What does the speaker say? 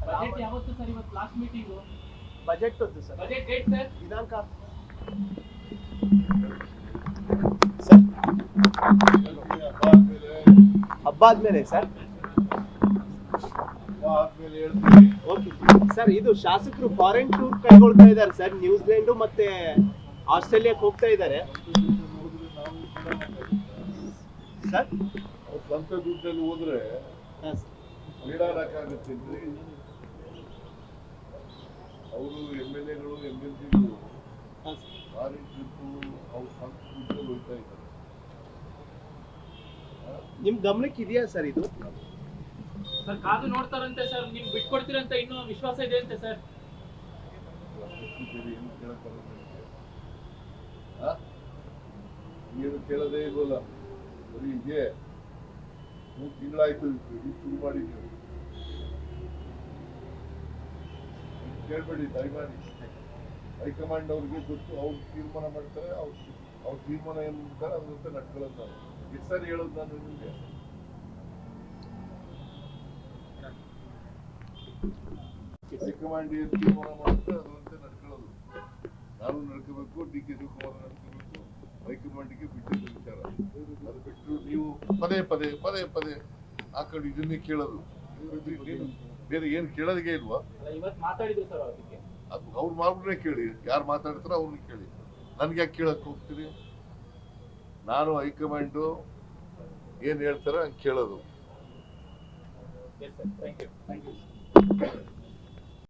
Budget ಯಾವತ್ತು sir? ಇವತ್ತು last meeting budget ಹೊತ್ತು ಸರ್. Budget date sir? ದಿನಾಂಕ ಸರ್ ಹಬ್ಬ ಆದ್ಮೇಲೆ ಸರ್. ಓಕೆ ಸರ್, ಇದು ಶಾಸಕರು ಫಾರಿನ್ ಟೂರ್ ಕೈಗೊಳ್ತಾ ಇದ್ದಾರೆ ಸರ್. ನ್ಯೂಜಿಲೆಂಡ್ ಮತ್ತೆ ಆಸ್ಟ್ರೇಲಿಯಾಕ್ಕೆ ಹೋಗ್ತಾ ಇದ್ದಾರೆ ಸರ್. ಸ್ವಂತ ದುಡ್ಡಲ್ಲಿ ಹೋದ್ರೆ ನೀಡಾಡಕ್ಕಾಗುತ್ತೆ. ಅವರು MLA ಗಳು MLC ಗಳು ಫಾರಿನ್ ಟ್ರಿಪ್ಪು ಅವ್ರ ಸ್ವಂತ ದುಡ್ಡಲ್ಲಿ ಹೋಗ್ತಾ ಇದ್ದಾರೆ. ನಿಮ್ ಗಮನಕ್ಕೆ ಇದೆಯಾ ಸರ್ ಇದು? ಸರ್ ಕಾದು ನೋಡ್ತಾರಂತೆ ಸರ್, ನೀವು ಬಿಟ್ಕೊಡ್ತೀರಂತ ಇನ್ನೂ ವಿಶ್ವಾಸ ಇದೆ ಅಂತೆ ಸರ್. ಏನು ಕೇಳೋದೇ ಇಲ್ವಲ್ಲ, ಬರೀ ಇದೆ. 3 ತಿಂಗಳಾಯ್ತು ಶುರು ಮಾಡಿದ್ದೀವಿ. ಕೇಳ್ಬೇಡಿ, ದಯಮಾಡಿ. ಹೈಕಮಾಂಡ್ ಅವ್ರಿಗೆ ಗೊತ್ತು, ಅವ್ರು ತೀರ್ಮಾನ ಮಾಡ್ತಾರೆ. ಅವ್ರ ತೀರ್ಮಾನ ಏನ್ ಮಾಡ್ತಾರೆ ಅದಂತೆ ನಡ್ಕೊಳ್ಳೋದು. ನಾನು ಎಷ್ಟು ಸರಿ ಹೇಳೋದು ನಾನು ನಿಮಗೆ? ಹೈಕಮಾಂಡ್ ಏನ್ ತೀರ್ಮಾನ ಮಾಡುತ್ತೆ ಅದಂತೆ ನಡ್ಕೊಳ್ಳೋದು. ನಾನು ನಡ್ಕೋಬೇಕು, DK ಶಿವಕುಮಾರ್ ನಡ್ಕೋಬೇಕು. ಹೈಕಮಾಂಡ್ಗೆ ಬಿಟ್ಟಿದ್ದ ವಿಚಾರ. ಅದು ಬಿಟ್ಟು ನೀವು ಪದೇ ಪದೇ ಪದೇ ಪದೇ ಆ ಕಡೆ ಇದನ್ನೇ ಕೇಳೋದು. ಬೇರೆ ಏನ್ ಕೇಳೋದಿಗೆ ಇಲ್ವಾ? ಇವತ್ತು ಮಾತಾಡಿದ್ರು ಸರ್ ಅದಕ್ಕೆ. ಅದು ಅವ್ರ ಮಾರ್ಗನೇ ಕೇಳಿ, ಯಾರು ಮಾತಾಡ್ತಾರೋ ಅವ್ರನ್ನ ಕೇಳಿ. ನನ್ಗೆ ಯಾಕೆ ಕೇಳಕ್ ಹೋಗ್ತೀರಿ? ನಾನು ಹೈಕಮಾಂಡು ಏನ್ ಹೇಳ್ತಾರ ಹಂಗೆ ಕೇಳೋದು. Thank you.